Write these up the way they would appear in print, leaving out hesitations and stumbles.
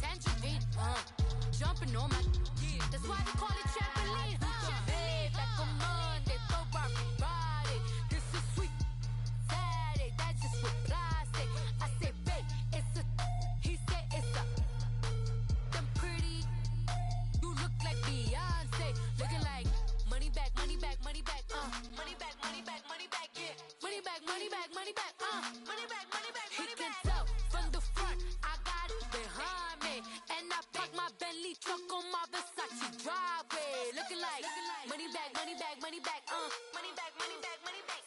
tangerine, jumping on my. That's why they call it trampoline. Like a Monday, Friday. This is sweet Saturday. That's just with plastic. I say, babe, it's a. He said it's a. Them pretty. You look like Beyonce, looking like money back, money back, money back, money back, money back, money back, yeah, money back, money back, money back, money back, money back, money back. He can tell from the front, I got it behind me, and I park my Bentley truck on my Versace driveway, looking like money back, money back, money back, money back, money back, money back.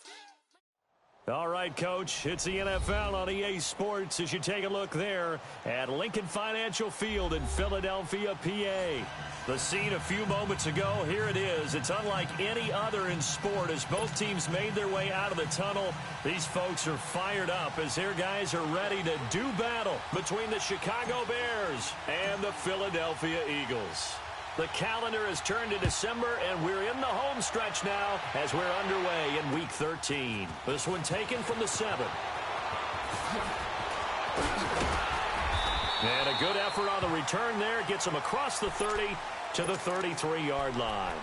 All right, Coach, it's the NFL on EA Sports as you take a look there at Lincoln Financial Field in Philadelphia, PA. The scene a few moments ago, here it is. It's unlike any other in sport as both teams made their way out of the tunnel. These folks are fired up as their guys are ready to do battle between the Chicago Bears and the Philadelphia Eagles. The calendar has turned to December, and we're in the home stretch now as we're underway in Week 13. This one taken from the 7. And a good effort on the return there. Gets him across the 30 to the 33-yard line.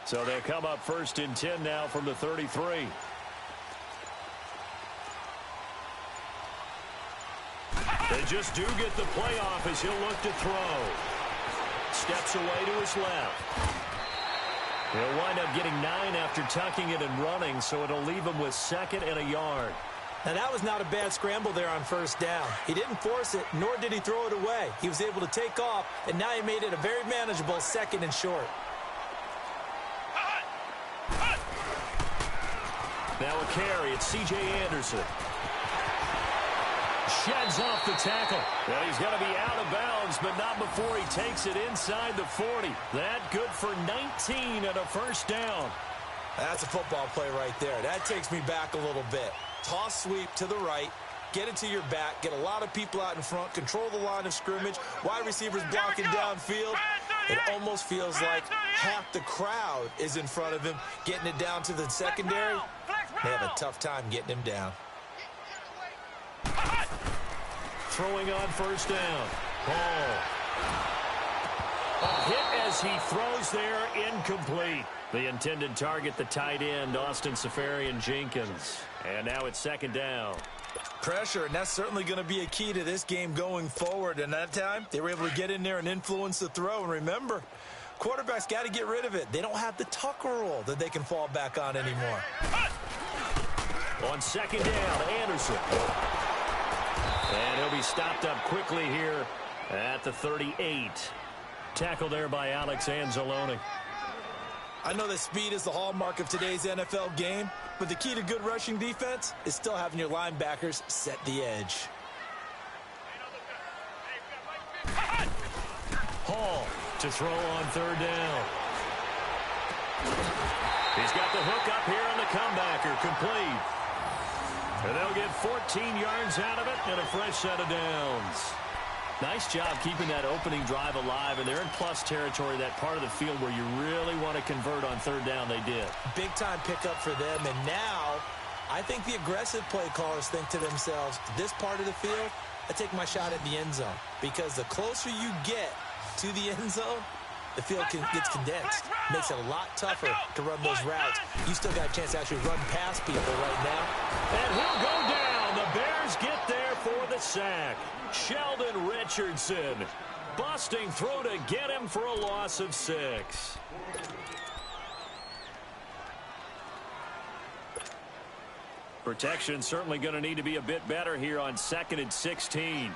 So they'll come up 1st and 10 now from the 33. They just do get the playoff as he'll look to throw. Steps away to his left. He'll wind up getting 9 after tucking it and running, so it'll leave him with 2nd and a yard. Now, that was not a bad scramble there on 1st down. He didn't force it, nor did he throw it away. He was able to take off, and now he made it a very manageable 2nd and short. Now a carry, it's C.J. Anderson. Sheds off the tackle. Well, he's going to be out of bounds, but not before he takes it inside the 40. That good for 19 and a 1st down. That's a football play right there. That takes me back a little bit. Toss sweep to the right, get it to your back, get a lot of people out in front, control the line of scrimmage, wide receivers blocking downfield. It almost feels like half the crowd is in front of him, getting it down to the secondary. They have a tough time getting him down. Throwing on 1st down. Hall. A hit as he throws there, incomplete. The intended target, the tight end, Austin Seferian-Jenkins. And now it's 2nd down. Pressure, and that's certainly going to be a key to this game going forward. And that time, they were able to get in there and influence the throw. And remember, quarterbacks got to get rid of it. They don't have the Tucker rule that they can fall back on anymore. On 2nd down, Anderson. And he'll be stopped up quickly here at the 38. Tackle there by Alex Anzalone. I know that speed is the hallmark of today's NFL game, but the key to good rushing defense is still having your linebackers set the edge. Hall to throw on 3rd down. He's got the hook up here on the comebacker, complete. And they'll get 14 yards out of it and a fresh set of downs. Nice job keeping that opening drive alive, and they're in plus territory, that part of the field where you really want to convert on 3rd down. They did. Big-time pickup for them, and now I think the aggressive play callers think to themselves, this part of the field, I take my shot at the end zone, because the closer you get to the end zone, the field gets condensed. Makes it a lot tougher to run those routes. You still got a chance to actually run past people right now. And he'll go down. The Bears get there sack. Sheldon Richardson busting through to get him for a loss of 6. Protection certainly going to need to be a bit better here on 2nd and 16.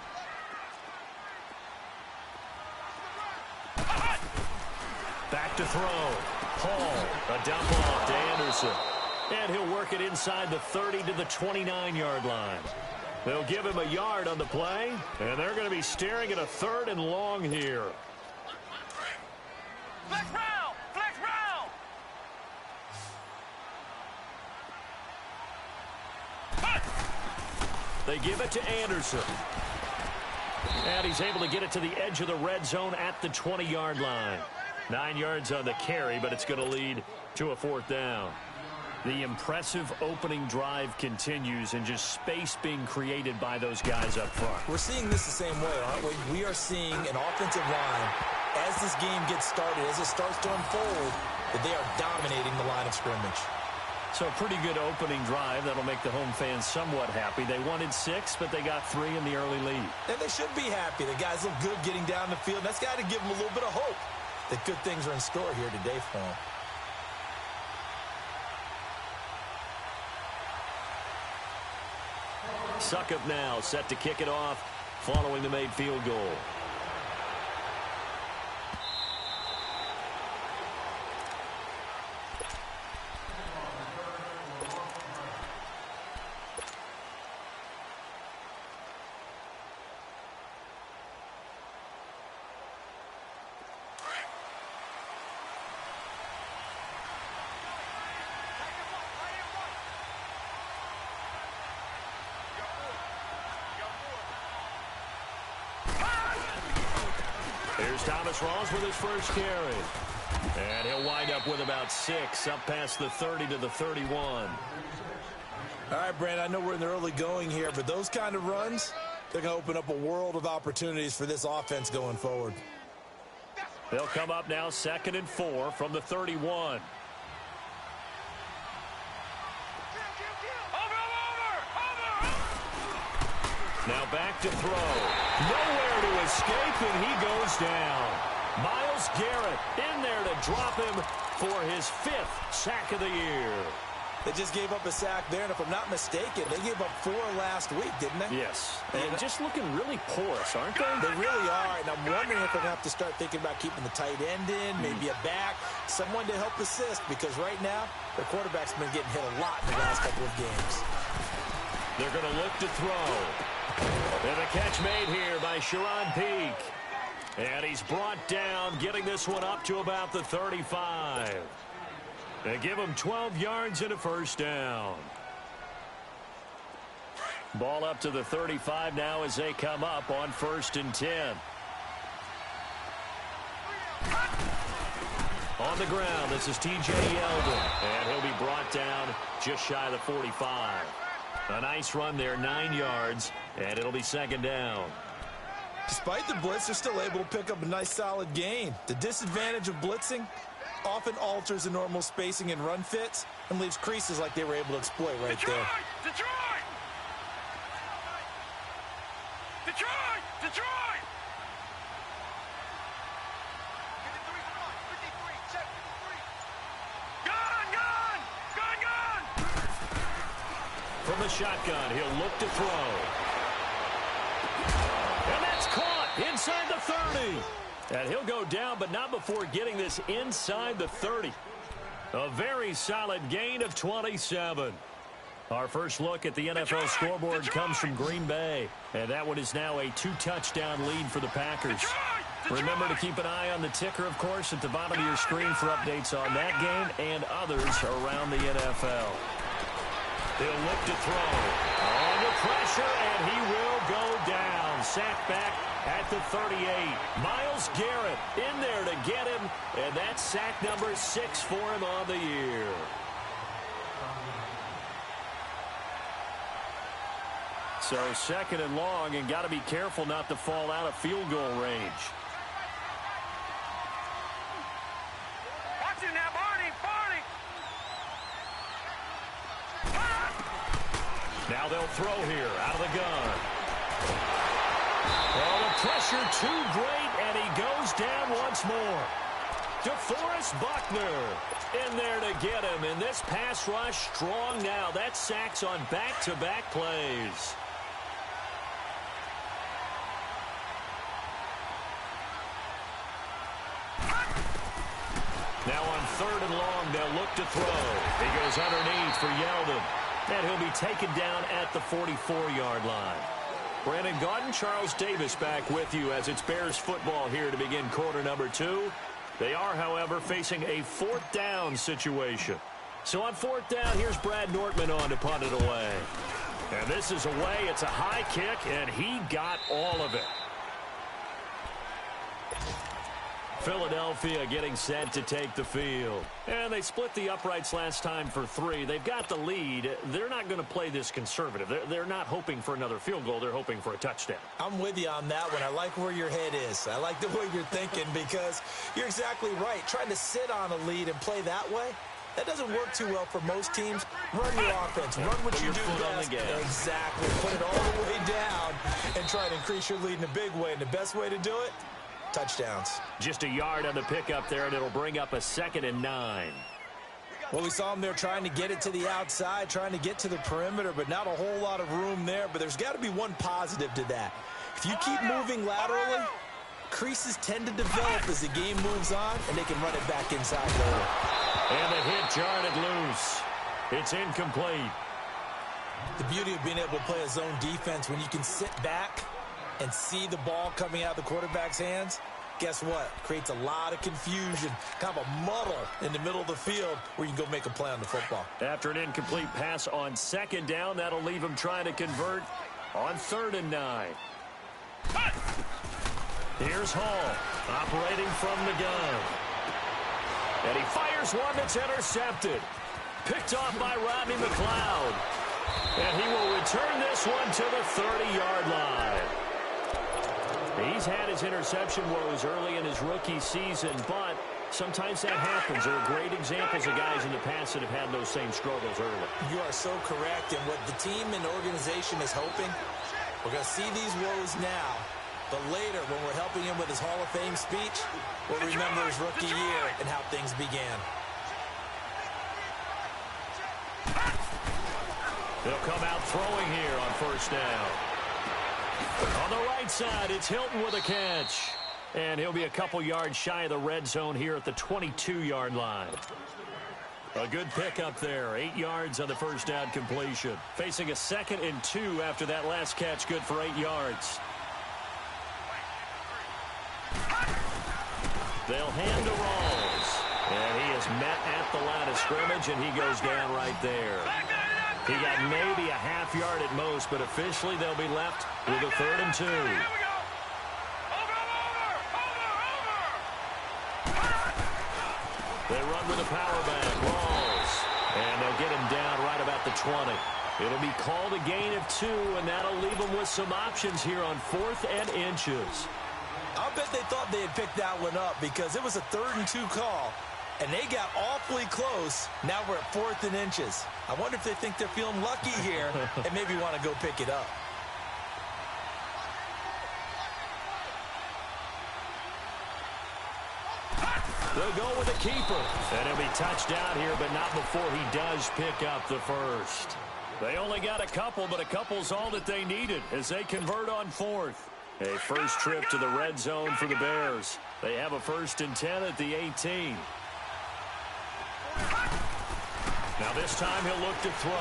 Back to throw. Paul, a dump off to Anderson. And he'll work it inside the 30 to the 29-yard line. They'll give him a yard on the play, and they're going to be staring at a 3rd and long here. Flex round! Flex round! They give it to Anderson. And he's able to get it to the edge of the red zone at the 20-yard line. 9 yards on the carry, but it's going to lead to a 4th down. The impressive opening drive continues, and just space being created by those guys up front. We're seeing this the same way, aren't we? We are seeing an offensive line, as this game gets started, as it starts to unfold, that they are dominating the line of scrimmage. So a pretty good opening drive. That'll make the home fans somewhat happy. They wanted 6, but they got 3 in the early lead. And they should be happy. The guys look good getting down the field. That's got to give them a little bit of hope that good things are in store here today for them. Succop now set to kick it off following the made field goal. Here's Thomas Rawls with his first carry. And he'll wind up with about 6, up past the 30 to the 31. All right, Brandon, I know we're in the early going here, but those kind of runs, they're going to open up a world of opportunities for this offense going forward. They'll come up now 2nd and 4 from the 31. Now back to throw. Nowhere to escape, and he goes down. Myles Garrett in there to drop him for his 5th sack of the year. They just gave up a sack there, and if I'm not mistaken, they gave up 4 last week, didn't they? Yes. And just looking really porous, aren't they? They really are, and I'm wondering if they're going to have to start thinking about keeping the tight end in, maybe a back, someone to help assist, because right now, their quarterback's been getting hit a lot in the last couple of games. They're going to look to throw. And the catch made here by Sharon Peak. And he's brought down, getting this one up to about the 35. They give him 12 yards and a first down. Ball up to the 35 now as they come up on 1st and 10. On the ground, this is T.J. Yeldon. And he'll be brought down just shy of the 45. A nice run there, 9 yards, and it'll be 2nd down. Despite the blitz, they're still able to pick up a nice, solid gain. The disadvantage of blitzing often alters the normal spacing and run fits and leaves creases like they were able to exploit right there. Detroit! Detroit! Detroit! From the shotgun, he'll look to throw. And that's caught inside the 30. And he'll go down, but not before getting this inside the 30. A very solid gain of 27. Our first look at the NFL scoreboard comes from Green Bay. And that one is now a 2-touchdown lead for the Packers. Remember to keep an eye on the ticker, of course, at the bottom of your screen for updates on that game and others around the NFL. He'll look to throw. Under pressure, and he will go down. Sacked back at the 38. Myles Garrett in there to get him, and that's sack number 6 for him on the year. So 2nd and long, and got to be careful not to fall out of field goal range. Watch it now, Barney! Barney! Now they'll throw here out of the gun. pressure too great, and he goes down once more. DeForest Buckner in there to get him, and this pass rush strong now. That's sacks on back-to-back plays. Now on 3rd and long, they'll look to throw. He goes underneath for Yeldon, and he'll be taken down at the 44-yard line. Brandon Gaudin, Charles Davis back with you as it's Bears football here to begin quarter number 2. They are, however, facing a 4th down situation. So on 4th down, here's Brad Nortman on to punt it away. And this is away. It's a high kick, and he got all of it. Philadelphia getting set to take the field. And they split the uprights last time for 3. They've got the lead. They're not going to play this conservative. They're not hoping for another field goal. They're hoping for a touchdown. I'm with you on that one. I like where your head is. I like the way you're thinking because you're exactly right. Trying to sit on a lead and play that way, that doesn't work too well for most teams. Run your offense. Run what you do best. Exactly. Put it all the way down and try to increase your lead in a big way. And the best way to do it, touchdowns. Just a yard on the pickup there, and it'll bring up a 2nd and 9. Well, we saw him there trying to get it to the outside, trying to get to the perimeter, but not a whole lot of room there. But there's got to be one positive to that. If you keep moving laterally, creases tend to develop as the game moves on, and they can run it back inside later. And the hit jarred it loose. It's incomplete. The beauty of being able to play a zone defense when you can sit back and see the ball coming out of the quarterback's hands, guess what? Creates a lot of confusion, kind of a muddle in the middle of the field where you can go make a play on the football. After an incomplete pass on 2nd down, that'll leave him trying to convert on 3rd and 9. Here's Hall, operating from the gun. And he fires one that's intercepted. Picked off by Rodney McLeod. And he will return this one to the 30-yard line. He's had his interception woes early in his rookie season, but sometimes that happens. There are great examples of guys in the past that have had those same struggles early. You are so correct, and what the team and organization is hoping, we're going to see these woes now, but later when we're helping him with his Hall of Fame speech, we'll remember his rookie year and how things began. They'll come out throwing here on 1st down. On the right side, it's Hilton with a catch. And he'll be a couple yards shy of the red zone here at the 22-yard line. A good pickup there. 8 yards on the 1st down completion. Facing a 2nd and 2 after that last catch, good for 8 yards. They'll hand to Rawls. And he is met at the line of scrimmage, and he goes down right there. He got maybe a half yard at most, but officially they'll be left with a 3rd and 2. They run with a power back, Rawls. And they'll get him down right about the 20. It'll be called a gain of 2, and that'll leave them with some options here on 4th and inches. I'll bet they thought they had picked that one up because it was a 3rd and 2 call. And they got awfully close. Now we're at 4th and inches. I wonder if they think they're feeling lucky here and maybe want to go pick it up. They'll go with a keeper. And he'll be touched down here, but not before he does pick up the 1st. They only got a couple, but a couple's all that they needed as they convert on 4th. A first trip to the red zone for the Bears. They have a 1st and 10 at the 18. Now this time he'll look to throw.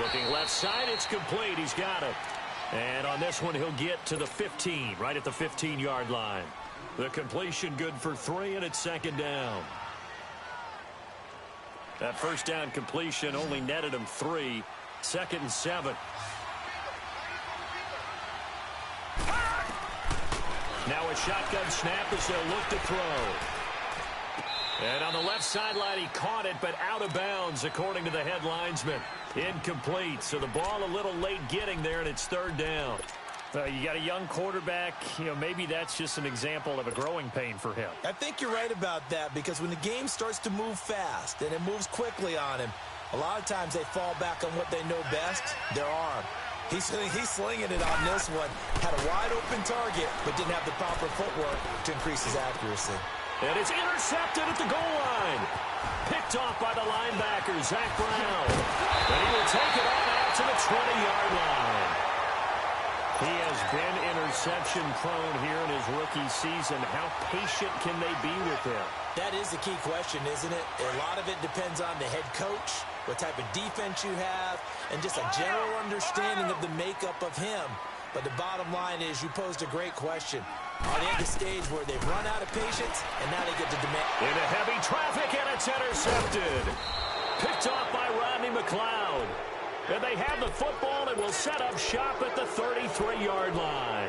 Looking left side, it's complete. He's got it. And on this one, he'll get to the 15, right at the 15-yard line. The completion good for 3, and it's 2nd down. That 1st down completion only netted him 3. 2nd and 7. Now a shotgun snap as they'll look to throw. And on the left sideline, he caught it, but out of bounds, according to the head linesman. Incomplete, so the ball a little late getting there, and it's 3rd down. You got a young quarterback, maybe that's just an example of a growing pain for him. I think you're right about that because when the game starts to move fast and it moves quickly on him, a lot of times they fall back on what they know best, their arm. He's slinging it on this one. Had a wide-open target, but didn't have the proper footwork to increase his accuracy. And it's intercepted at the goal line. Picked off by the linebacker, Zach Brown. And he will take it on out to the 20-yard line. He has been interception-prone here in his rookie season. How patient can they be with him? That is the key question, isn't it? A lot of it depends on the head coach, what type of defense you have, and just a general understanding of the makeup of him. But the bottom line is you posed a great question. Are they at the stage where they've run out of patience, and now they get to demand? Into heavy traffic, and it's intercepted. Picked off by Rodney McLeod. And they have the football and will set up shop at the 33-yard line.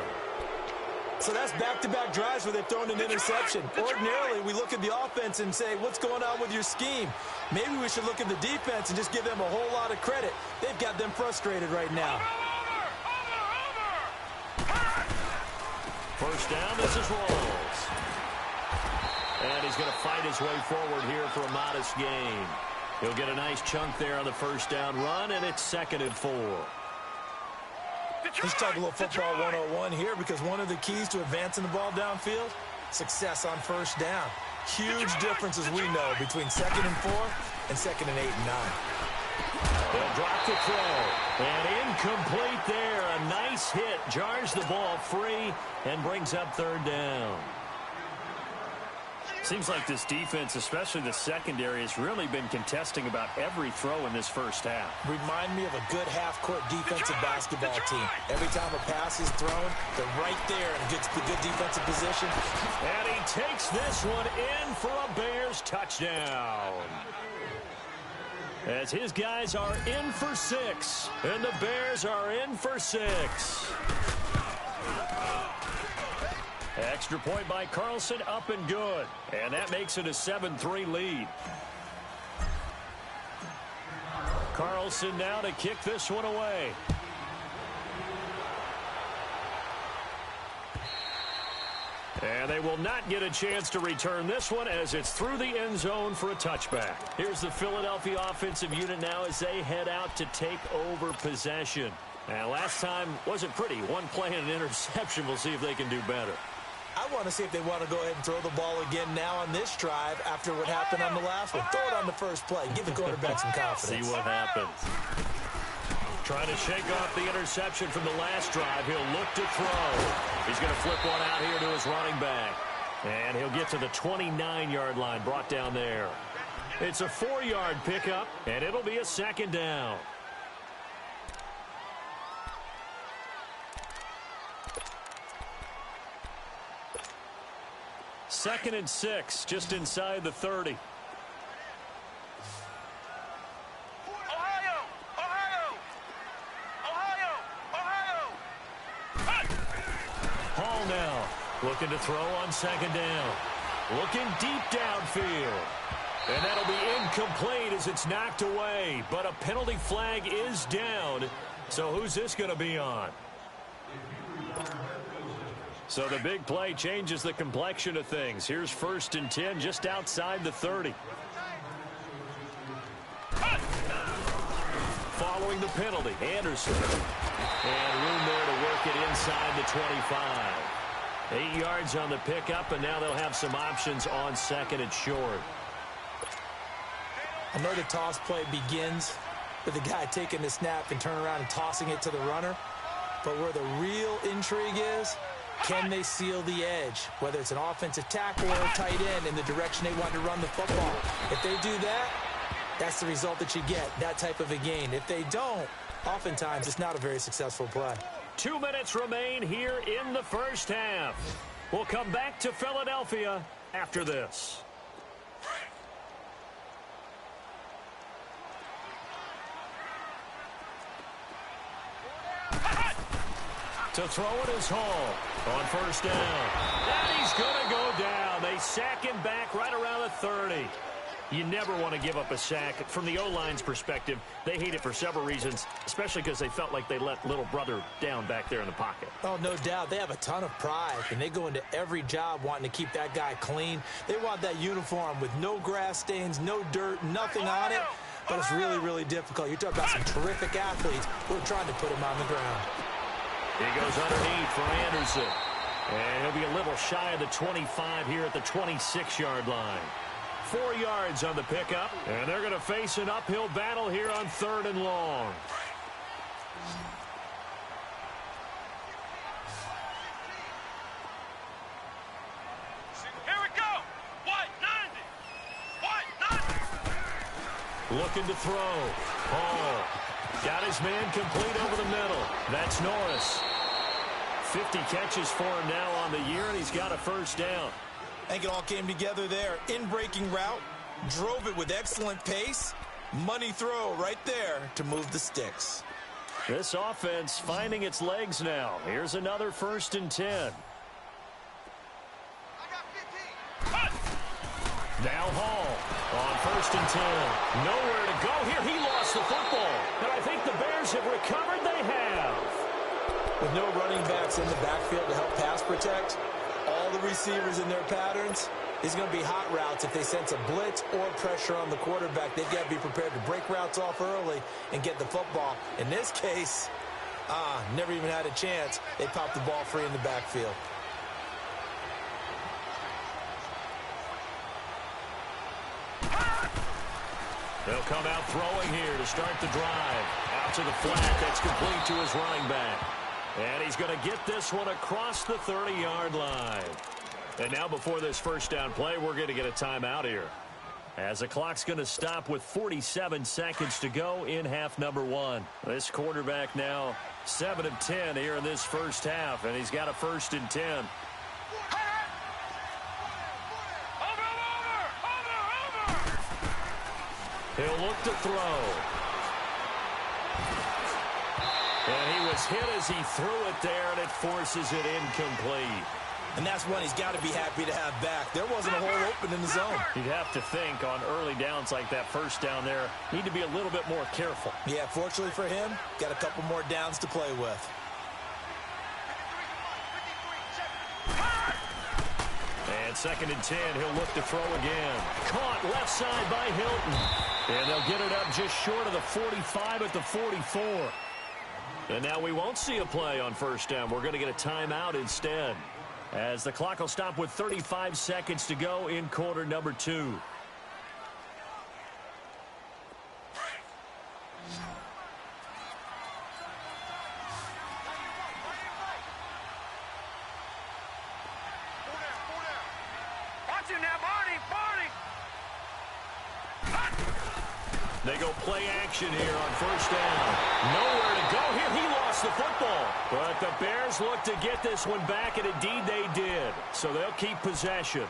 So that's back-to-back drives where they've thrown an interception. Ordinarily, we look at the offense and say, what's going on with your scheme? Maybe we should look at the defense and just give them a whole lot of credit. They've got them frustrated right now. First down, this is Rawls. And he's going to fight his way forward here for a modest gain. He'll get a nice chunk there on the first down run, and it's 2nd and 4. Let's talk a little football 101 here, because one of the keys to advancing the ball downfield, success on first down. Huge difference, as we know, between 2nd and 4 and 2nd and 8 and 9. They'll drop the throw. And incomplete there. A nice hit. Jars the ball free and brings up 3rd down. Seems like this defense, especially the secondary, has really been contesting about every throw in this first half. Remind me of a good half-court defensive basketball team. Every time a pass is thrown, they're right there and gets the good defensive position. And he takes this one in for a Bears touchdown. As his guys are in for 6, and the Bears are in for 6. Extra point by Carlson, up and good. And that makes it a 7-3 lead. Carlson now to kick this one away. And they will not get a chance to return this one as it's through the end zone for a touchback. Here's the Philadelphia offensive unit now as they head out to take over possession. And last time wasn't pretty. One play and an interception. We'll see if they can do better. I want to see if they want to go ahead and throw the ball again now on this drive after what happened on the last one. Throw it on the first play. Give the quarterback some confidence. See what happens. Trying to shake off the interception from the last drive. He'll look to throw. He's going to flip one out here to his running back. And he'll get to the 29-yard line, brought down there. It's a 4-yard pickup, and it'll be a 2nd down. Second and 6, just inside the 30. Hall now looking to throw on 2nd down. Looking deep downfield. And that'll be incomplete as it's knocked away. But a penalty flag is down. So who's this going to be on? So the big play changes the complexion of things. Here's 1st and 10 just outside the 30. Following the penalty, Anderson. And room there to work it inside the 25. 8 yards on the pickup, and now they'll have some options on 2nd and short. I know the toss play begins with the guy taking the snap and turning around and tossing it to the runner. But where the real intrigue is, can they seal the edge, whether it's an offensive tackle or a tight end in the direction they want to run the football? If they do that, that's the result that you get, that type of a gain. If they don't, oftentimes it's not a very successful play. 2 minutes remain here in the first half. We'll come back to Philadelphia after this. To throw it is Hall on 1st down. And he's going to go down. They sack him back right around the 30. You never want to give up a sack. From the O-line's perspective, they hate it for several reasons, especially because they felt like they let little brother down back there in the pocket. Oh, no doubt. They have a ton of pride, and they go into every job wanting to keep that guy clean. They want that uniform with no grass stains, no dirt, nothing on it. but it's really, really difficult. You're talking about some terrific athletes who are trying to put him on the ground. He goes underneath for Anderson. And he'll be a little shy of the 25 here at the 26-yard line. 4 yards on the pickup, and they're going to face an uphill battle here on 3rd and long. Here we go. White 90. White 90. Looking to throw. Hall got his man complete over the middle. That's Norris. 50 catches for him now on the year, and he's got a first down. I think it all came together there. In-breaking route, drove it with excellent pace. Money throw right there to move the sticks. This offense finding its legs now. Here's another 1st and 10. Now Hall on 1st and 10. Nowhere to go here. He lost the football. And I think the Bears have recovered. They have. With no running backs in the backfield to help pass protect, all the receivers in their patterns, it's going to be hot routes if they sense a blitz or pressure on the quarterback. They've got to be prepared to break routes off early and get the football. In this case, never even had a chance. They popped the ball free in the backfield. They'll come out throwing here to start the drive. Out to the flat. That's complete to his running back. And he's going to get this one across the 30-yard line. And now before this first down play, we're going to get a timeout here, as the clock's going to stop with 47 seconds to go in half number 1. This quarterback now 7 of 10 here in this first half, and he's got a 1st and 10. He'll look to throw. And he was hit as he threw it there, and it forces it incomplete. And that's one he's got to be happy to have back. There wasn't a hole open in the zone. You'd have to think on early downs like that, first down there, need to be a little bit more careful. Yeah, fortunately for him, got a couple more downs to play with. And 2nd and 10, he'll look to throw again. Caught left side by Hilton. And they'll get it up just short of the 45 at the 44. And now we won't see a play on first down. We're going to get a timeout instead, as the clock will stop with 35 seconds to go in quarter number 2. Watch him now, Barney. They go play action here on first down. Nowhere to go here. He lost the football. But the Bears look to get this one back, and indeed they did. So they'll keep possession.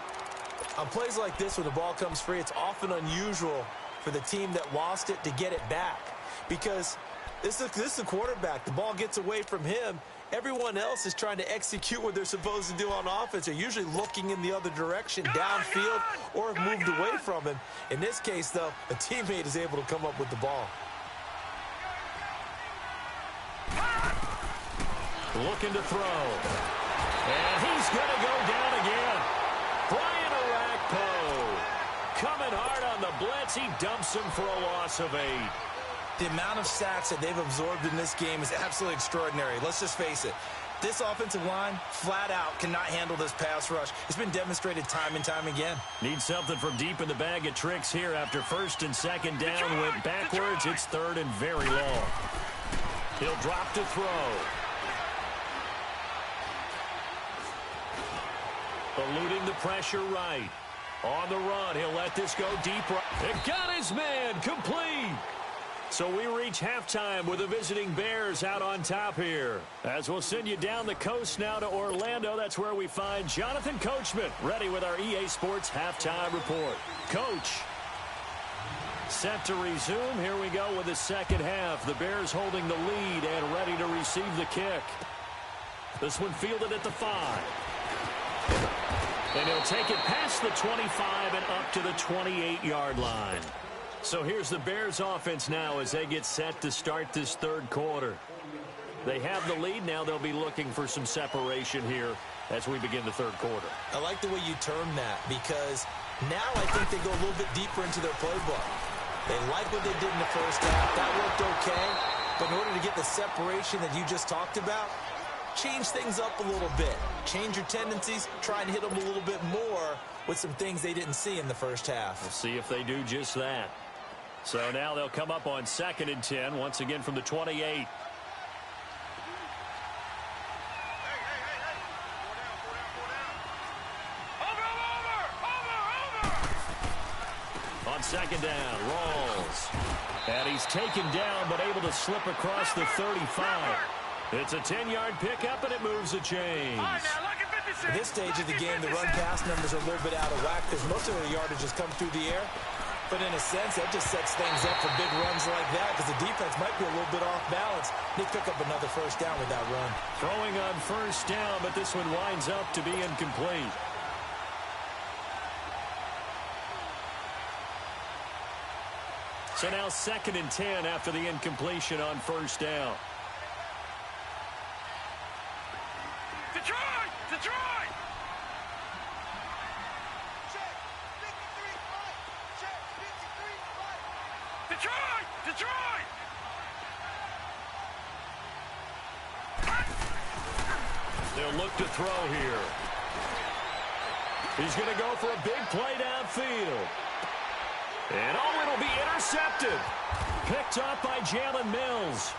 On plays like this, when the ball comes free, it's often unusual for the team that lost it to get it back, because this is the quarterback. The ball gets away from him. Everyone else is trying to execute what they're supposed to do on offense. They're usually looking in the other direction, downfield, or have moved away from him. In this case, though, a teammate is able to come up with the ball. Looking to throw. And he's going to go down again. Brian Orakpo coming hard on the blitz. He dumps him for a loss of 8. The amount of sacks that they've absorbed in this game is absolutely extraordinary. Let's just face it. This offensive line, flat out, cannot handle this pass rush. It's been demonstrated time and time again. Need something from deep in the bag of tricks here after 1st and 2nd down. Went backwards. It's 3rd and very long. He'll drop to throw. Eluding the pressure right. On the run, he'll let this go deep right. It got his man complete. So we reach halftime with the visiting Bears out on top here. As we'll send you down the coast now to Orlando. That's where we find Jonathan Coachman ready with our EA Sports halftime report. Coach, set to resume. Here we go with the second half. The Bears holding the lead and ready to receive the kick. This one fielded at the 5. And he'll take it past the 25 and up to the 28-yard line. So here's the Bears offense now as they get set to start this 3rd quarter. They have the lead. Now they'll be looking for some separation here as we begin the 3rd quarter. I like the way you term that, because now I think they go a little bit deeper into their playbook. They like what they did in the first half. That looked okay. But in order to get the separation that you just talked about, change things up a little bit. Change your tendencies. Try and hit them a little bit more with some things they didn't see in the first half. We'll see if they do just that. So now they'll come up on 2nd and 10, once again from the 28. On 2nd down, Rawls. And he's taken down, but able to slip across the 35. It's a 10-yard pickup, and it moves the chains. At this stage of the game, the run-pass numbers are a little bit out of whack because most of their yardage has come through the air. But in a sense, that just sets things up for big runs like that because the defense might be a little bit off balance. They pick up another first down with that run. Throwing on first down, but this one winds up to be incomplete. So now 2nd and 10 after the incompletion on first down. Detroit! Detroit! Detroit! Detroit! They'll look to throw here. He's going to go for a big play downfield. And oh, it'll be intercepted. Picked up by Jalen Mills.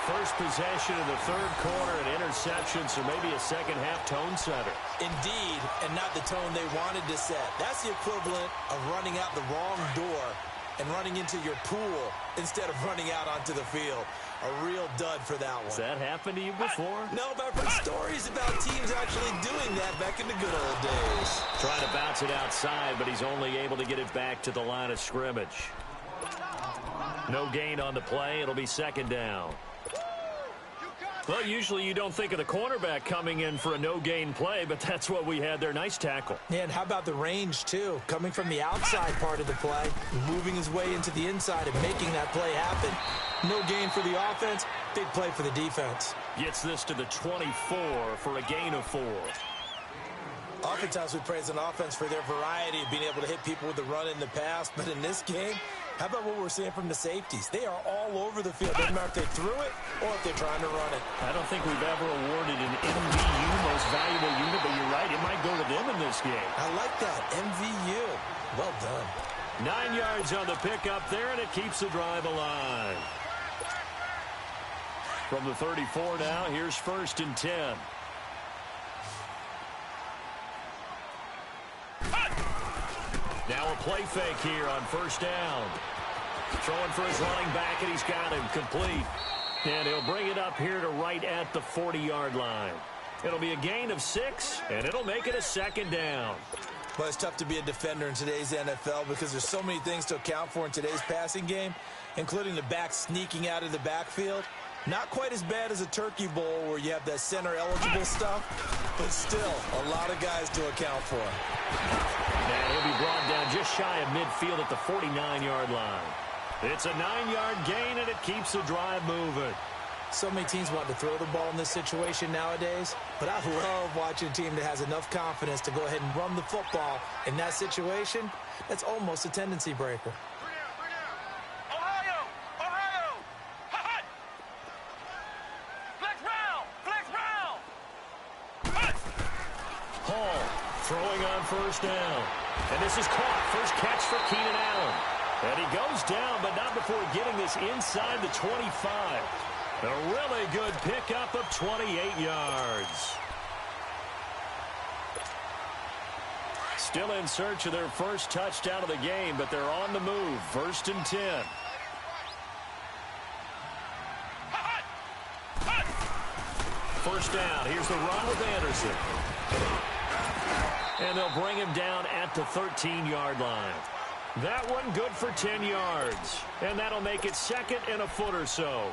First possession of the third quarter, an interception, so maybe a second-half tone setter. Indeed, and not the tone they wanted to set. That's the equivalent of running out the wrong door and running into your pool instead of running out onto the field. A real dud for that one. Has that happened to you before? No, but I've heard stories about teams actually doing that back in the good old days. Trying to bounce it outside, but he's only able to get it back to the line of scrimmage. No gain on the play. It'll be 2nd down. Well, usually you don't think of the cornerback coming in for a no-gain play, but that's what we had there. Nice tackle. Yeah, and how about the range, too? Coming from the outside part of the play, moving his way into the inside and making that play happen. No gain for the offense, big play for the defense. Gets this to the 24 for a gain of 4. Oftentimes we praise an offense for their variety of being able to hit people with the run in the pass, but in this game, how about what we're seeing from the safeties? They are all over the field. Doesn't matter if they threw it or if they're trying to run it. I don't think we've ever awarded an MVU, most valuable unit, but you're right, it might go to them in this game. I like that, MVU. Well done. 9 yards on the pickup there, and it keeps the drive alive. From the 34 now, here's 1st and 10. Now a play fake here on first down. Throwing for his running back, and he's got him complete. And he'll bring it up here to right at the 40-yard line. It'll be a gain of 6, and it'll make it a 2nd down. Well, it's tough to be a defender in today's NFL because there's so many things to account for in today's passing game, including the back sneaking out of the backfield. Not quite as bad as a turkey bowl where you have that center-eligible stuff, but still a lot of guys to account for. And he'll be brought down just shy of midfield at the 49-yard line. It's a 9-yard gain, and it keeps the drive moving. So many teams want to throw the ball in this situation nowadays, but I love watching a team that has enough confidence to go ahead and run the football in that situation. That's almost a tendency breaker. Ohio! Ohio! Hot! Flex round! Flex round! Hot! Hall throwing on first down. And this is caught. First catch for Keenan Allen. And he goes down, but not before getting this inside the 25. A really good pickup of 28 yards. Still in search of their first touchdown of the game, but they're on the move. 1st and 10. First down. Here's the run with Anderson. And they'll bring him down at the 13-yard line. That one good for 10 yards. And that'll make it 2nd and a foot or so.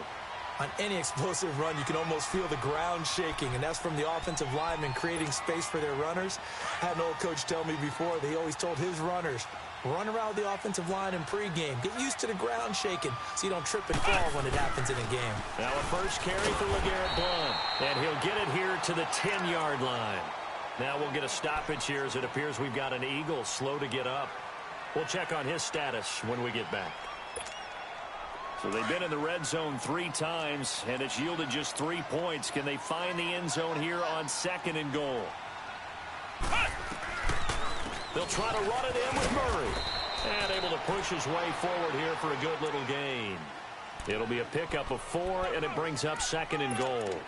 On any explosive run, you can almost feel the ground shaking, and that's from the offensive linemen creating space for their runners. I had an old coach tell me before, they always told his runners, run around the offensive line in pregame. Get used to the ground shaking so you don't trip and fall when it happens in a game. Now a first carry for LeGarrette Blount, and he'll get it here to the 10-yard line. Now we'll get a stoppage here as it appears we've got an Eagle slow to get up. We'll check on his status when we get back. So they've been in the red zone 3 times, and it's yielded just 3 points. Can they find the end zone here on 2nd and goal? They'll try to run it in with Murray. And able to push his way forward here for a good little gain. It'll be a pickup of 4, and it brings up 2nd and goal.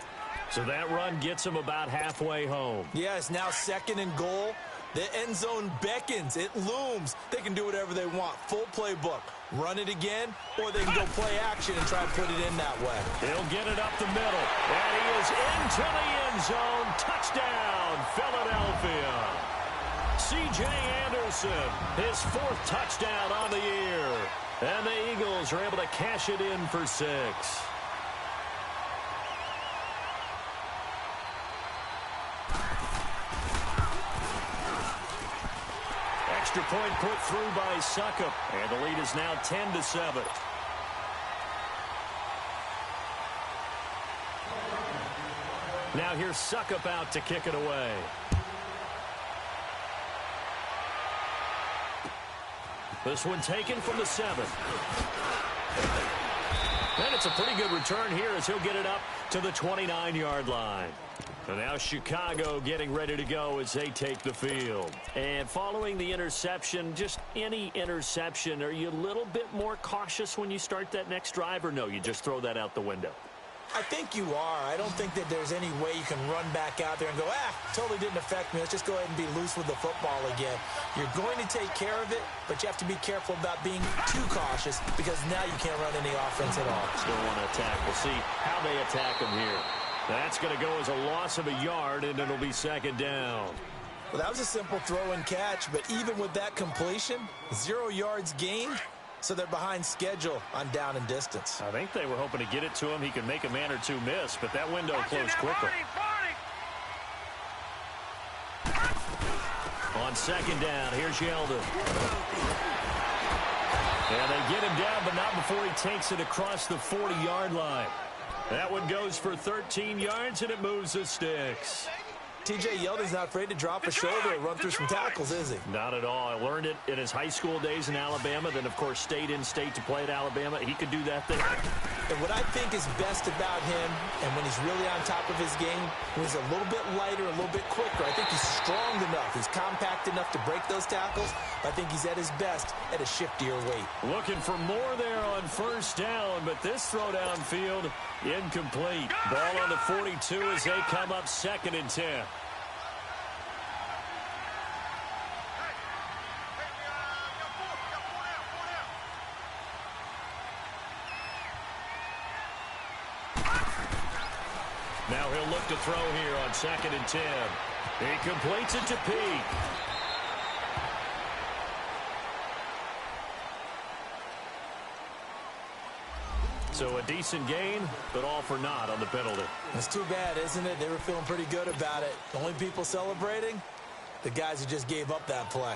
So that run gets him about halfway home. Yes, now 2nd and goal. The end zone beckons. It looms. They can do whatever they want. Full playbook. Run it again, or they can go play action and try and put it in that way. He'll get it up the middle. And he is into the end zone. Touchdown, Philadelphia. C.J. Anderson, his 4th touchdown on the year. And the Eagles are able to cash it in for 6. Extra point put through by Succop, and the lead is now 10-7. Now here's Succop out to kick it away. This one taken from the 7. And it's a pretty good return here as he'll get it up to the 29-yard line. And now Chicago getting ready to go as they take the field. And following the interception, just any interception, are you a little bit more cautious when you start that next drive, or no, you just throw that out the window? I think you are. I don't think that there's any way you can run back out there and go, totally didn't affect me. Let's just go ahead and be loose with the football again. You're going to take care of it, but you have to be careful about being too cautious because now you can't run any offense at all. Still want to attack. We'll see how they attack him here. That's going to go as a loss of a yard, and it'll be 2nd down. Well, that was a simple throw and catch, but even with that completion, 0 yards gained, so they're behind schedule on down and distance. I think they were hoping to get it to him. He could make a man or two miss, but that window closed quickly. On 2nd down, here's Yeldon. And they get him down, but not before he takes it across the 40-yard line. That one goes for 13 yards, and it moves the sticks. T.J. Yeldon's not afraid to drop a shoulder and run through some tackles, is he? Not at all. I learned it in his high school days in Alabama, then, of course, stayed in state to play at Alabama. He could do that there. And what I think is best about him, and when he's really on top of his game, when he's a little bit lighter, a little bit quicker, I think he's strong enough. He's compact enough to break those tackles. I think he's at his best at a shiftier weight. Looking for more there on 1st down, but this throw downfield incomplete. Ball on the 42 as they come up 2nd and 10. Now he'll look to throw here on 2nd and 10. He completes it to Peak. So a decent gain, but all for naught on the penalty. It's too bad, isn't it? They were feeling pretty good about it. The only people celebrating, the guys who just gave up that play.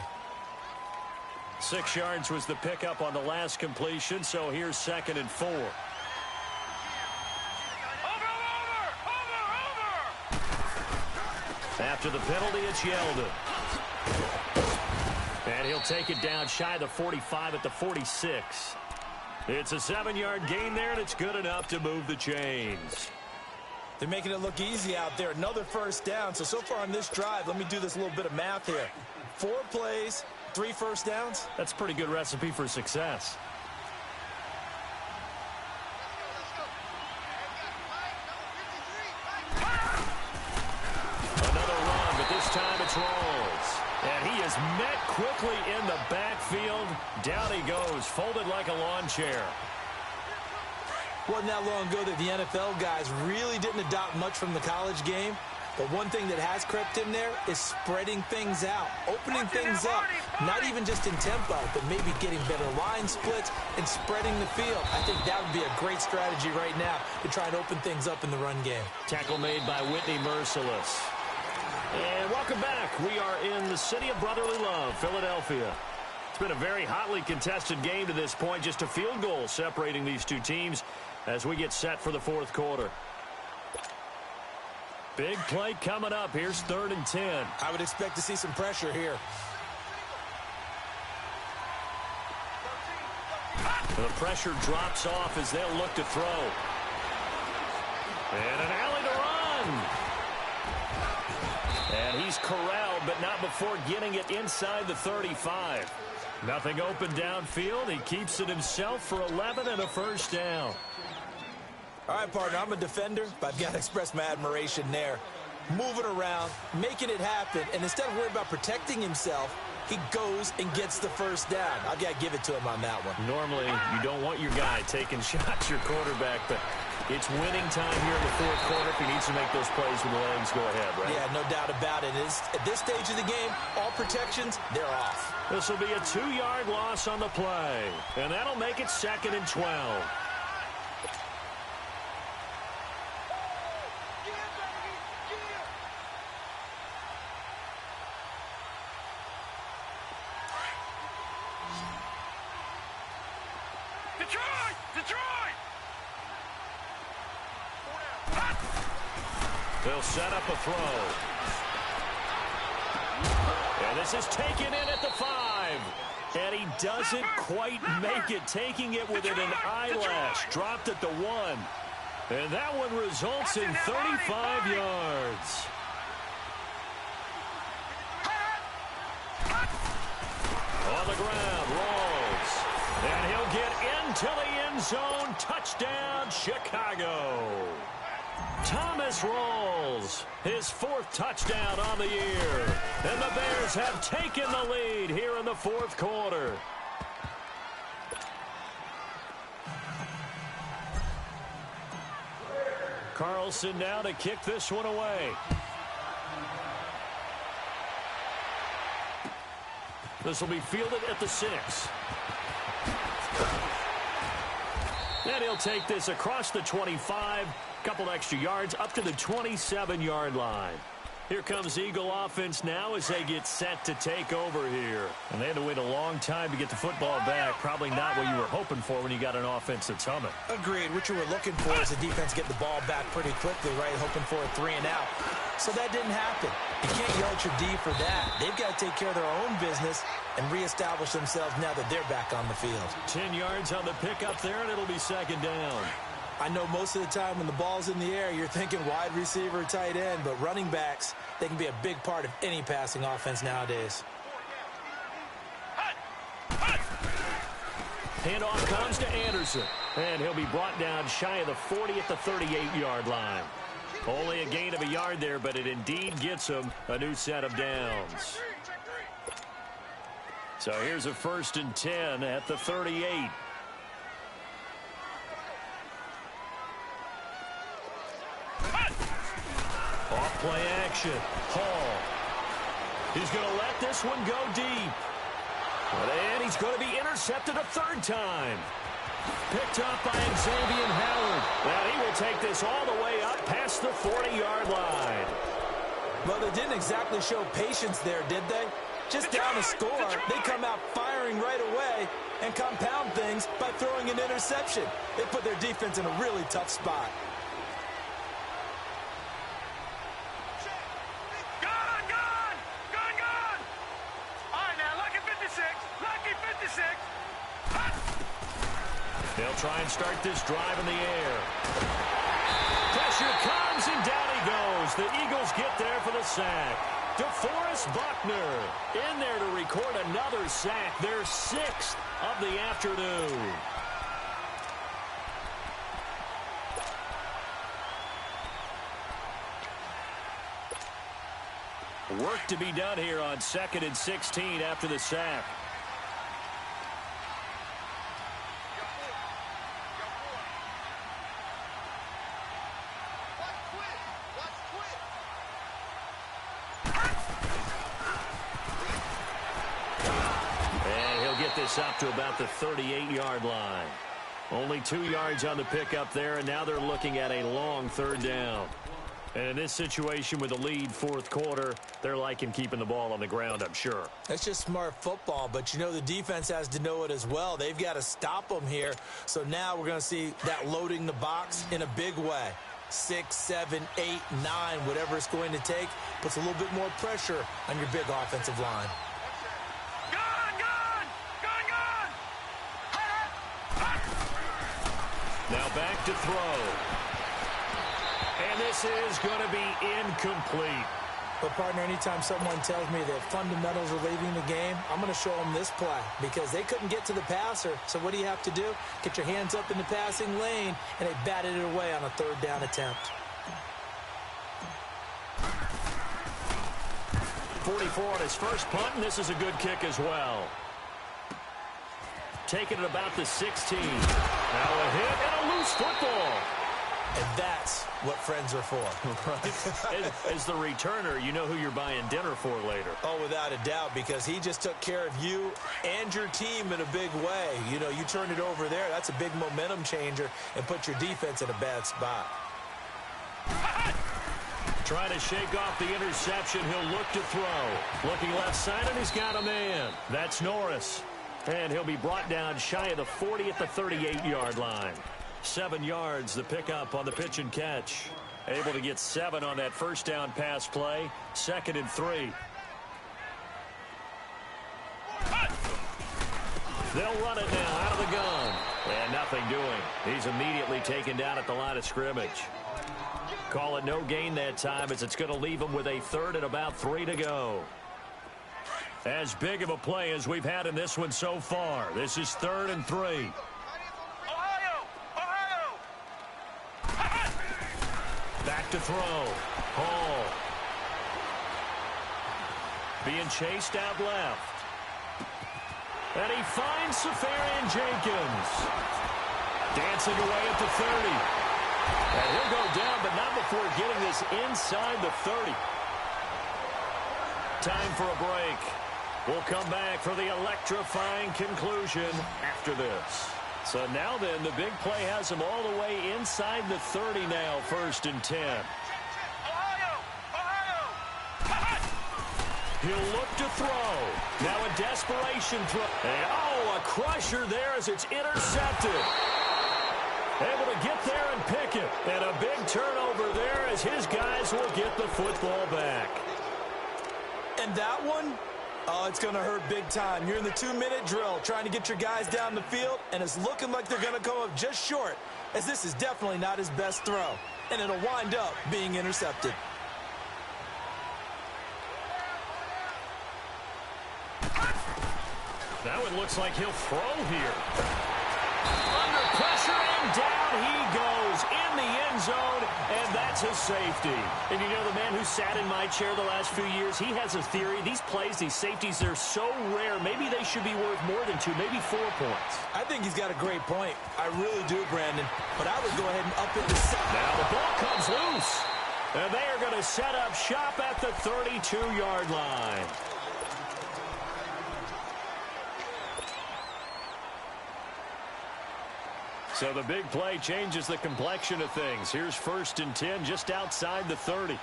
6 yards was the pickup on the last completion, so here's 2nd and 4. After the penalty, it's Yeldon. And he'll take it down shy of the 45 at the 46. It's a 7-yard gain there, and it's good enough to move the chains. They're making it look easy out there. Another 1st down. So far on this drive, let me do this little bit of math here. 4 plays, 3 1st downs. That's a pretty good recipe for success. Time it's Rawls. And he is met quickly in the backfield. Down he goes, folded like a lawn chair. Wasn't that long ago that the NFL guys really didn't adopt much from the college game. But one thing that has crept in there is spreading things out, opening things up, not even just in tempo, but maybe getting better line splits and spreading the field. I think that would be a great strategy right now to try and open things up in the run game. Tackle made by Whitney Mercilus. And welcome back. We are in the city of brotherly love, Philadelphia. It's been a very hotly contested game to this point. Just a field goal separating these two teams as we get set for the 4th quarter. Big play coming up. Here's 3rd and 10. I would expect to see some pressure here. The pressure drops off as they'll look to throw. And an alley to run. And he's corralled, but not before getting it inside the 35. Nothing open downfield. He keeps it himself for 11 and a first down. All right, partner, I'm a defender, but I've got to express my admiration there. Moving around, making it happen, and instead of worrying about protecting himself, he goes and gets the first down. I've got to give it to him on that one. Normally, you don't want your guy taking shots, your quarterback, but it's winning time here in the 4th quarter. If he needs to make those plays with the legs, go ahead, right? Yeah, no doubt about it. At this stage of the game, all protections, they're off. This will be a 2-yard loss on the play, and that'll make it 2nd and 12. Detroit! Detroit! They'll set up a throw. And this is taken in at the 5. And he doesn't quite make it, taking it within an eyelash. Dropped at the 1. And that one results in 35 yards. On the ground, Rawls. And he'll get into the end zone. Touchdown, Chicago. Thomas Rawls, his 4th touchdown on the year. And the Bears have taken the lead here in the 4th quarter. Carlson now to kick this one away. This will be fielded at the 6. And he'll take this across the 25. Couple extra yards up to the 27-yard line. Here comes Eagle offense now as they get set to take over here. And they had to wait a long time to get the football back. Probably not what you were hoping for when you got an offense that's humming. Agreed. What you were looking for is the defense get the ball back pretty quickly, right? Hoping for a 3 and out. So that didn't happen. You can't yell at your D for that. They've got to take care of their own business and reestablish themselves now that they're back on the field. 10 yards on the pickup there, and it'll be 2nd down. I know most of the time when the ball's in the air, you're thinking wide receiver, tight end, but running backs, they can be a big part of any passing offense nowadays. Handoff comes to Anderson, and he'll be brought down shy of the 40 at the 38-yard line. Only a gain of a yard there, but it indeed gets him a new set of downs. So here's a 1st and 10 at the 38. Off-play action. Hall. He's going to let this one go deep. And he's going to be intercepted a 3rd time. Picked up by Xavier Howard. Well, he will take this all the way up past the 40-yard line. Well, they didn't exactly show patience there, did they? Just down a score, they come out firing right away and compound things by throwing an interception. They put their defense in a really tough spot. They'll try and start this drive in the air. Pressure comes, and down he goes. The Eagles get there for the sack. DeForest Buckner in there to record another sack, their 6th of the afternoon. Work to be done here on 2nd and 16 after the sack. This up to about the 38-yard line. Only 2 yards on the pickup there, and now they're looking at a long 3rd down. And in this situation with the lead 4th quarter, they're liking keeping the ball on the ground, I'm sure. That's just smart football, but you know the defense has to know it as well. They've got to stop them here. So now we're going to see that loading the box in a big way. 6, 7, 8, 9, whatever it's going to take, puts a little bit more pressure on your big offensive line. Now back to throw. And this is going to be incomplete. But, partner, anytime someone tells me that fundamentals are leaving the game, I'm going to show them this play because they couldn't get to the passer. So what do you have to do? Get your hands up in the passing lane, and they batted it away on a third down attempt. 44 on his first punt, and this is a good kick as well. Taking it about the 16. Now a hit and a loose football. And that's what friends are for. Right. As the returner, you know who you're buying dinner for later. Oh, without a doubt, because he just took care of you and your team in a big way. You know, you turn it over there, that's a big momentum changer and put your defense in a bad spot. Trying to shake off the interception. He'll look to throw. Looking left side, and he's got a man. That's Norris. And he'll be brought down shy of the 40 at the 38-yard line. 7 yards, the pickup on the pitch and catch. Able to get 7 on that first down pass play. 2nd and 3. They'll run it now out of the gun. And nothing doing. He's immediately taken down at the line of scrimmage. Call it no gain that time as it's going to leave him with a 3rd and about 3 to go. As big of a play as we've had in this one so far. This is 3rd and 3. Back to throw. Hall. Being chased out left. And he finds Safarian Jenkins. Dancing away at the 30. And he'll go down, but not before getting this inside the 30. Time for a break. We'll come back for the electrifying conclusion after this. So now then, the big play has him all the way inside the 30 now, 1st and 10. He'll look to throw. Now a desperation throw. And, a crusher there as it's intercepted. Able to get there and pick it. And a big turnover there as his guys will get the football back. And that one, it's going to hurt big time. You're in the 2-minute drill trying to get your guys down the field, and it's looking like they're going to come up just short, as this is definitely not his best throw, and it'll wind up being intercepted. Now it looks like he'll throw here. Under pressure, and down he goes in the end zone, and that's his safety. And you know, the man who sat in my chair the last few years, he has a theory. These plays, these safeties, they're so rare. Maybe they should be worth more than 2, maybe 4 points. I think he's got a great point. I really do, Brandon. But I would go ahead and up it to 7. Now the ball comes loose. And they are going to set up shop at the 32-yard line. So the big play changes the complexion of things. Here's 1st and 10 just outside the 30.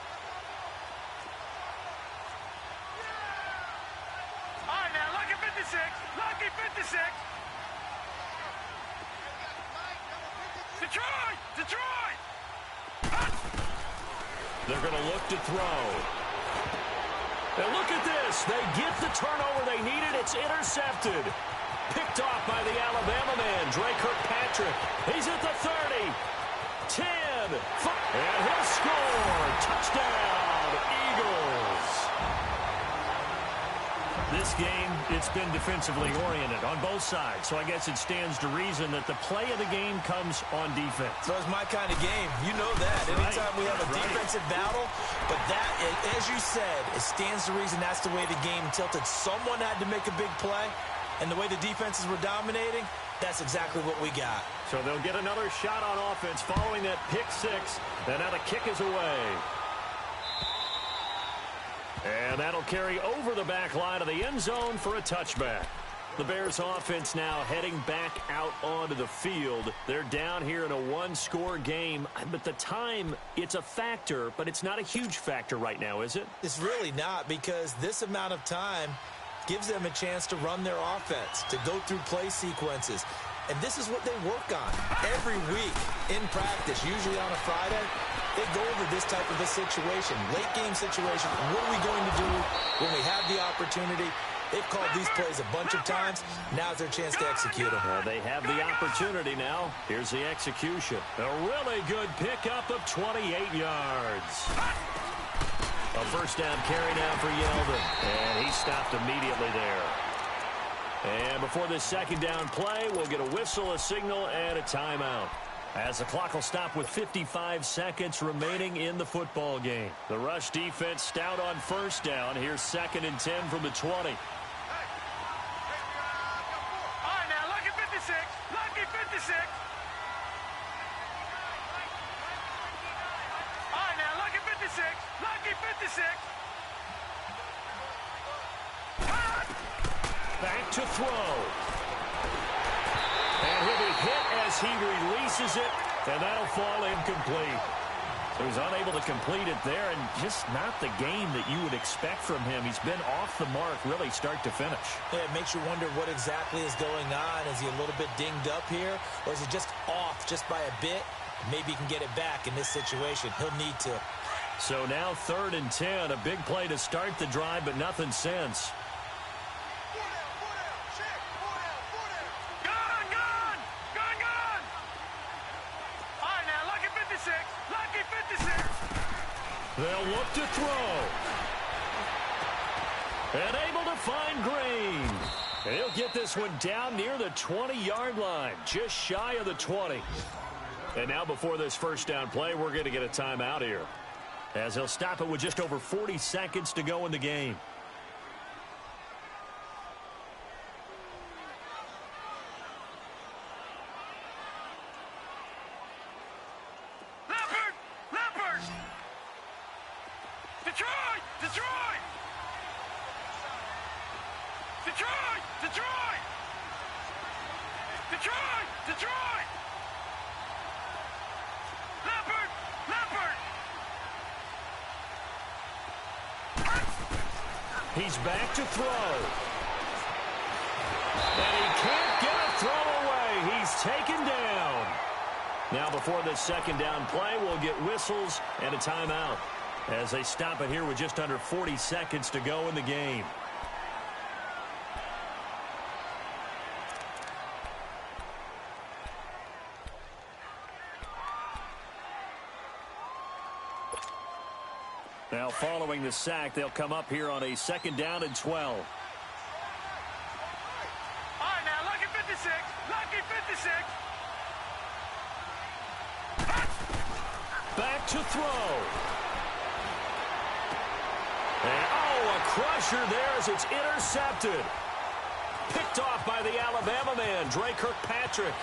All right, now, lucky 56. Lucky 56. Detroit! Detroit! They're going to look to throw. And look at this. They get the turnover they needed. It's intercepted. Picked off by the Alabama man, Dre Kirkpatrick. He's at the 30. 10. And he'll score. Touchdown, Eagles. This game, it's been defensively oriented on both sides. So I guess it stands to reason that the play of the game comes on defense. So it's my kind of game. You know that. Anytime we have a defensive battle, but that, as you said, it stands to reason that's the way the game tilted. Someone had to make a big play. And the way the defenses were dominating, that's exactly what we got. So they'll get another shot on offense following that pick 6. And now the kick is away. And that'll carry over the back line of the end zone for a touchback. The Bears offense now heading back out onto the field. They're down here in a 1-score game. But the time, it's a factor, but it's not a huge factor right now, is it? It's really not, because this amount of time gives them a chance to run their offense, to go through play sequences. And this is what they work on every week in practice, usually on a Friday. they go over this type of a situation, late game situation. What are we going to do when we have the opportunity? They've called these plays a bunch of times. Now's their chance to execute them. Well, they have the opportunity now. Here's the execution. A really good pickup of 28 yards. A first down carry now for Yeldon. And he stopped immediately there. And before this second down play, we'll get a whistle, a signal, and a timeout. As the clock will stop with 55 seconds remaining in the football game. The rush defense stout on first down. Here's 2nd and 10 from the 20. All right, now, lucky 56. Lucky 56. All right, now, lucky 56. Lucky 56. Back to throw. And he'll be hit as he releases it, and that'll fall incomplete. So he's unable to complete it there, and just not the game that you would expect from him. He's been off the mark really start to finish. Yeah, it makes you wonder what exactly is going on. Is he a little bit dinged up here, or is he just off just by a bit? Maybe he can get it back in this situation. He'll need to. So now 3rd and 10, a big play to start the drive, but nothing since. They'll look to throw. And able to find Green. And he'll get this one down near the 20-yard line, just shy of the 20. And now before this first down play, we're going to get a timeout here, as he'll stop it with just over 40 seconds to go in the game. He's back to throw. And he can't get a throw away. He's taken down. Now before this second down play, we'll get whistles and a timeout, as they stop it here with just under 40 seconds to go in the game. Now following the sack, they'll come up here on a 2nd down and 12. All right, now, lucky 56. Lucky 56. Back to throw. And, a crusher there as it's intercepted. Picked off by the Alabama man, Dre Kirkpatrick.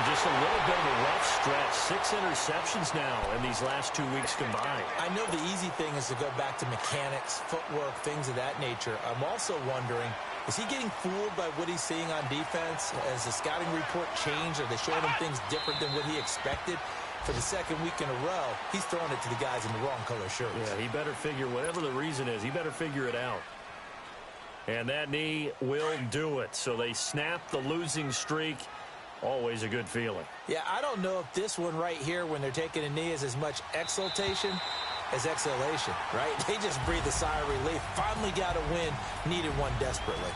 Just a little bit of a rough stretch. 6 interceptions now in these last 2 weeks combined. I know the easy thing is to go back to mechanics, footwork, things of that nature. I'm also wondering, is he getting fooled by what he's seeing on defense? Has the scouting report changed? Are they showing him things different than what he expected? For the 2nd week in a row, he's throwing it to the guys in the wrong color shirts. Yeah, he better figure, whatever the reason is, he better figure it out. And that knee will do it. So they snap the losing streak. Always a good feeling. Yeah, I don't know if this one right here, when they're taking a knee, is as much exultation as exhalation, right? They just breathe a sigh of relief. Finally got a win, needed one desperately.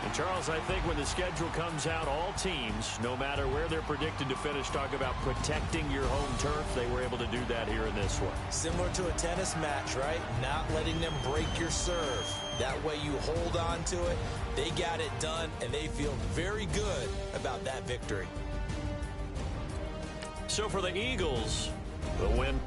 And Charles, I think when the schedule comes out, all teams, no matter where they're predicted to finish, talk about protecting your home turf. They were able to do that here in this one. Similar to a tennis match, right? Not letting them break your serve. That way you hold on to it. They got it done, and they feel very good about that victory. So for the Eagles, the win.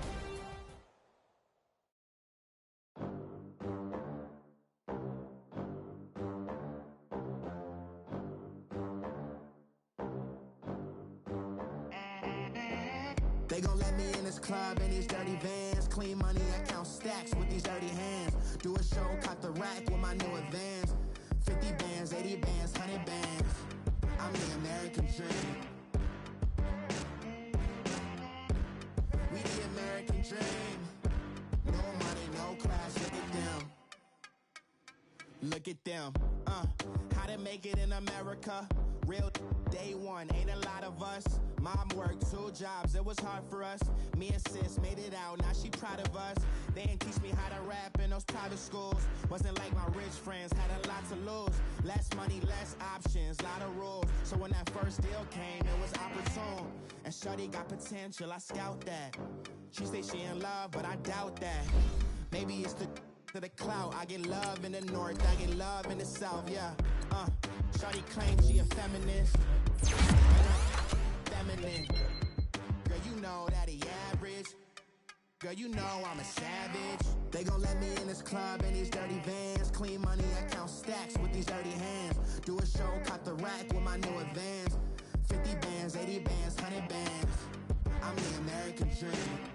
They gon' let me in this club in these dirty vans. Clean money, I count stacks with these dirty hands. Do a show, cop the rack with my new advance. 50 bands, 80 bands, 100 bands. I'm the American dream. We the American dream. No money, no class, look at them. Look at them, how to make it in America. Real day one, ain't a lot of us. Mom worked 2 jobs, it was hard for us. Me and sis made it out, now she proud of us. They ain't teach me how to rap in those private schools. Wasn't like my rich friends, had a lot to lose. Less money, less options, lot of rules. So when that first deal came, it was opportune. And shorty got potential, I scout that. She say she in love, but I doubt that. Maybe it's to the clout. I get love in the north, I get love in the south, yeah. Shorty claims she a feminist. Feminine. Girl, you know that he average. Girl, you know I'm a savage. They gon' let me in this club in these dirty vans. Clean money, I count stacks with these dirty hands. Do a show, caught the rack with my new advance. 50 bands, 80 bands, 100 bands. I'm the American dream.